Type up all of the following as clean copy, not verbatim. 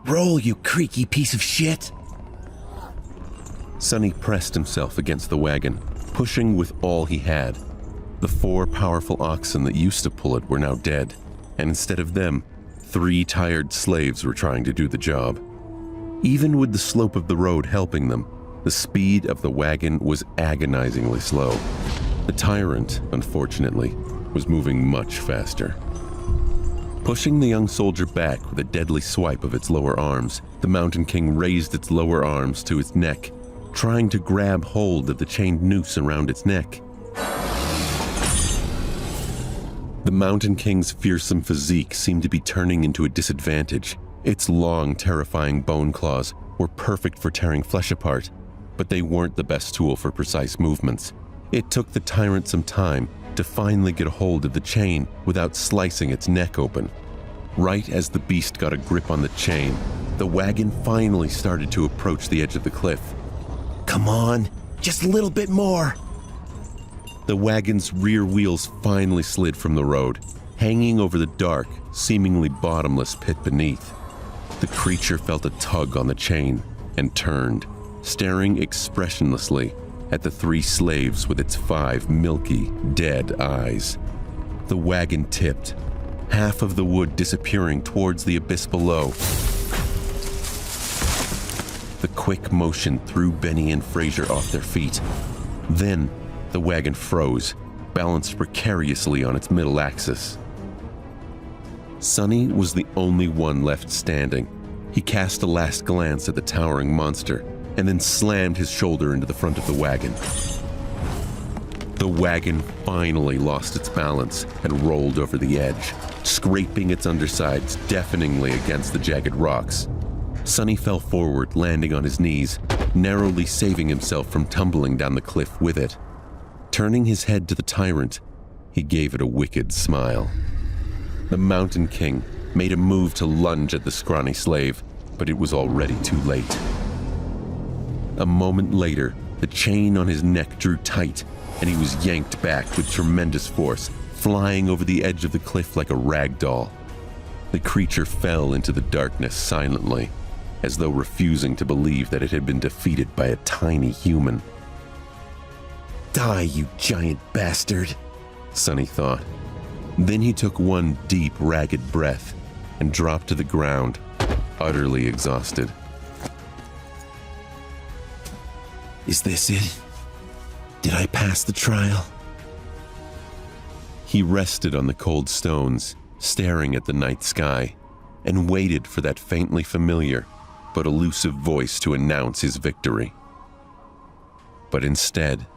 Roll, you creaky piece of shit! Sonny pressed himself against the wagon, pushing with all he had. The 4 powerful oxen that used to pull it were now dead, and instead of them, 3 tired slaves were trying to do the job. Even with the slope of the road helping them, the speed of the wagon was agonizingly slow. The tyrant, unfortunately, was moving much faster. Pushing the young soldier back with a deadly swipe of its lower arms, the Mountain King raised its lower arms to its neck, trying to grab hold of the chained noose around its neck. The Mountain King's fearsome physique seemed to be turning into a disadvantage. Its long, terrifying bone claws were perfect for tearing flesh apart, but they weren't the best tool for precise movements. It took the tyrant some time to finally get a hold of the chain without slicing its neck open. Right as the beast got a grip on the chain, the wagon finally started to approach the edge of the cliff. Come on, just a little bit more. The wagon's rear wheels finally slid from the road, hanging over the dark, seemingly bottomless pit beneath. The creature felt a tug on the chain and turned, staring expressionlessly at the 3 slaves with its 5 milky, dead eyes. The wagon tipped, half of the wood disappearing towards the abyss below. The quick motion threw Benny and Fraser off their feet. Then, the wagon froze, balanced precariously on its middle axis. Sonny was the only one left standing. He cast a last glance at the towering monster and then slammed his shoulder into the front of the wagon. The wagon finally lost its balance and rolled over the edge, scraping its undersides deafeningly against the jagged rocks. Sonny fell forward, landing on his knees, narrowly saving himself from tumbling down the cliff with it. Turning his head to the tyrant, he gave it a wicked smile. The Mountain King made a move to lunge at the scrawny slave, but it was already too late. A moment later, the chain on his neck drew tight, and he was yanked back with tremendous force, flying over the edge of the cliff like a rag doll. The creature fell into the darkness silently, as though refusing to believe that it had been defeated by a tiny human. Die, you giant bastard, Sonny thought. Then he took one deep, ragged breath and dropped to the ground, utterly exhausted. Is this it? Did I pass the trial? He rested on the cold stones, staring at the night sky, and waited for that faintly familiar but elusive voice to announce his victory. But instead,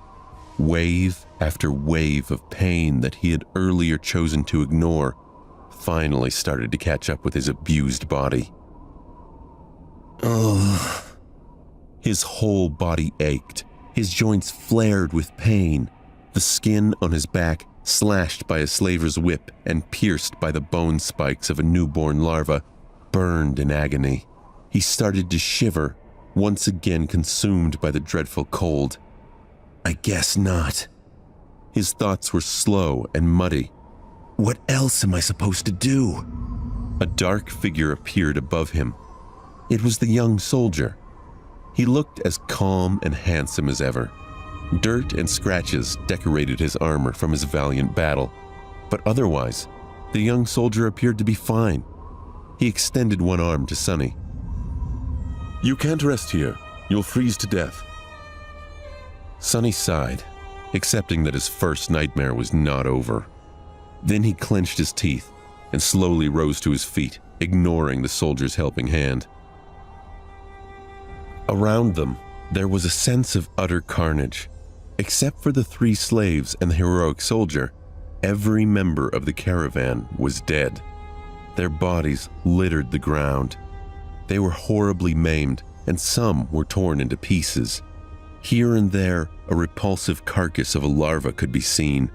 wave after wave of pain that he had earlier chosen to ignore finally started to catch up with his abused body. Ugh. His whole body ached, his joints flared with pain, the skin on his back slashed by a slaver's whip and pierced by the bone spikes of a newborn larva, burned in agony. He started to shiver, once again consumed by the dreadful cold. I guess not. His thoughts were slow and muddy. What else am I supposed to do? A dark figure appeared above him. It was the young soldier. He looked as calm and handsome as ever. Dirt and scratches decorated his armor from his valiant battle, but otherwise, the young soldier appeared to be fine. He extended one arm to Sonny. You can't rest here. You'll freeze to death. Sonny sighed, accepting that his first nightmare was not over. Then he clenched his teeth and slowly rose to his feet, ignoring the soldier's helping hand. Around them, there was a sense of utter carnage. Except for the 3 slaves and the heroic soldier, every member of the caravan was dead. Their bodies littered the ground. They were horribly maimed, and some were torn into pieces. Here and there, a repulsive carcass of a larva could be seen.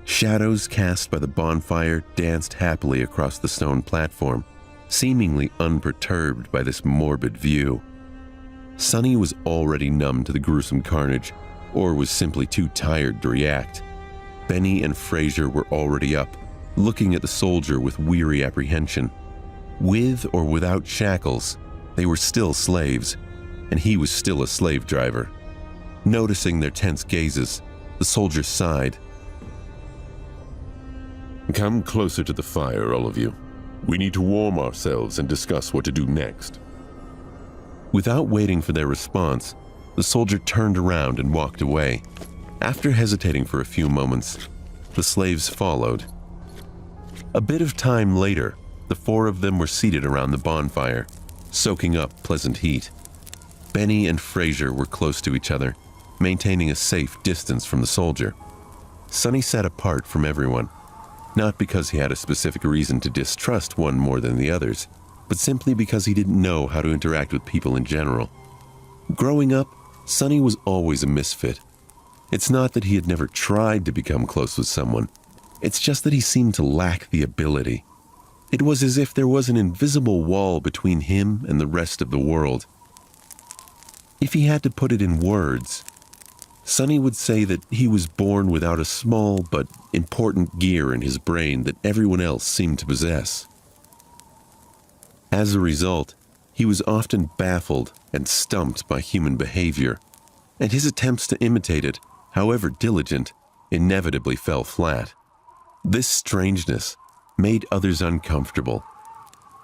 Shadows cast by the bonfire danced happily across the stone platform, seemingly unperturbed by this morbid view. Sonny was already numb to the gruesome carnage, or was simply too tired to react. Benny and Fraser were already up, looking at the soldier with weary apprehension. With or without shackles, They were still slaves, and he was still a slave driver. Noticing their tense gazes, the soldier sighed. Come closer to the fire, all of you. We need to warm ourselves and discuss what to do next. Without waiting for their response, the soldier turned around and walked away. After hesitating for a few moments, the slaves followed. A bit of time later, the four of them were seated around the bonfire, soaking up pleasant heat. Benny and Fraser were close to each other, maintaining a safe distance from the soldier. Sonny sat apart from everyone, not because he had a specific reason to distrust one more than the others, but simply because he didn't know how to interact with people in general. Growing up, Sonny was always a misfit. It's not that he had never tried to become close with someone. It's just that he seemed to lack the ability. It was as if there was an invisible wall between him and the rest of the world. If he had to put it in words, Sonny would say that he was born without a small but important gear in his brain that everyone else seemed to possess. As a result, he was often baffled and stumped by human behavior, and his attempts to imitate it, however diligent, inevitably fell flat. This strangeness made others uncomfortable.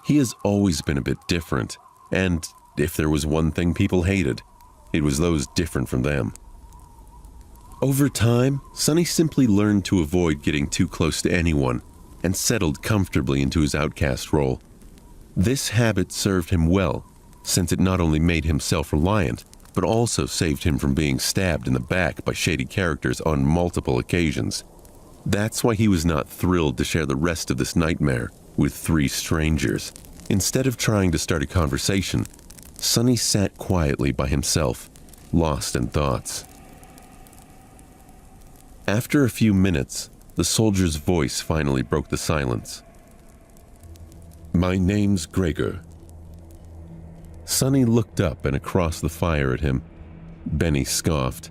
He has always been a bit different, and if there was one thing people hated, it was those different from them. Over time, Sonny simply learned to avoid getting too close to anyone and settled comfortably into his outcast role. This habit served him well, since it not only made him self-reliant, but also saved him from being stabbed in the back by shady characters on multiple occasions. That's why he was not thrilled to share the rest of this nightmare with three strangers. Instead of trying to start a conversation, Sonny sat quietly by himself, lost in thoughts. After a few minutes, the soldier's voice finally broke the silence. My name's Gregor. Sonny looked up and across the fire at him. Benny scoffed.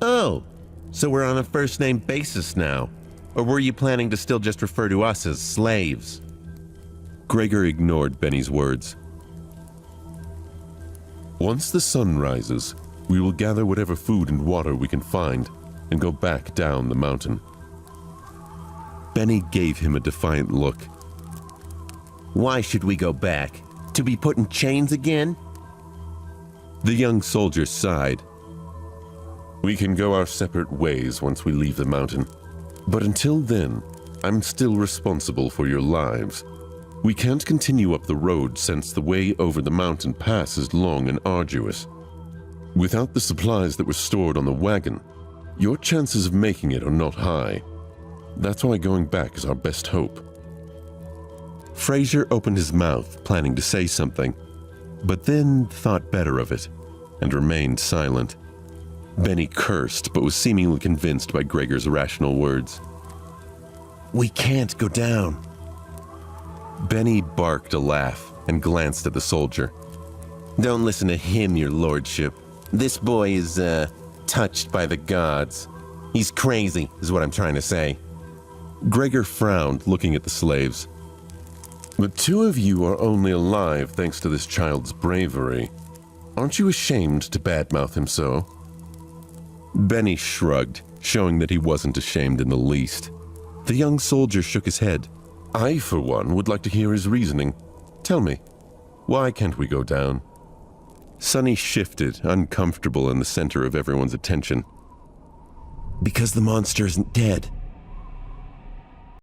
Oh, so we're on a first-name basis now. Or were you planning to still just refer to us as slaves? Gregor ignored Benny's words. Once the sun rises, we will gather whatever food and water we can find and go back down the mountain. Benny gave him a defiant look. Why should we go back? To be put in chains again? The young soldier sighed. We can go our separate ways once we leave the mountain. But until then, I'm still responsible for your lives. We can't continue up the road since the way over the mountain pass is long and arduous. Without the supplies that were stored on the wagon, your chances of making it are not high. That's why going back is our best hope. Fraser opened his mouth, planning to say something, but then thought better of it and remained silent. Benny cursed, but was seemingly convinced by Gregor's rational words. We can't go down. Benny barked a laugh and glanced at the soldier. Don't listen to him, your lordship. This boy is, touched by the gods. He's crazy, is what I'm trying to say. Gregor frowned, looking at the slaves. The two of you are only alive thanks to this child's bravery. Aren't you ashamed to badmouth him so? Benny shrugged, showing that he wasn't ashamed in the least. The young soldier shook his head. I, for one, would like to hear his reasoning. Tell me, why can't we go down? Sonny shifted, uncomfortable in the center of everyone's attention. Because the monster isn't dead.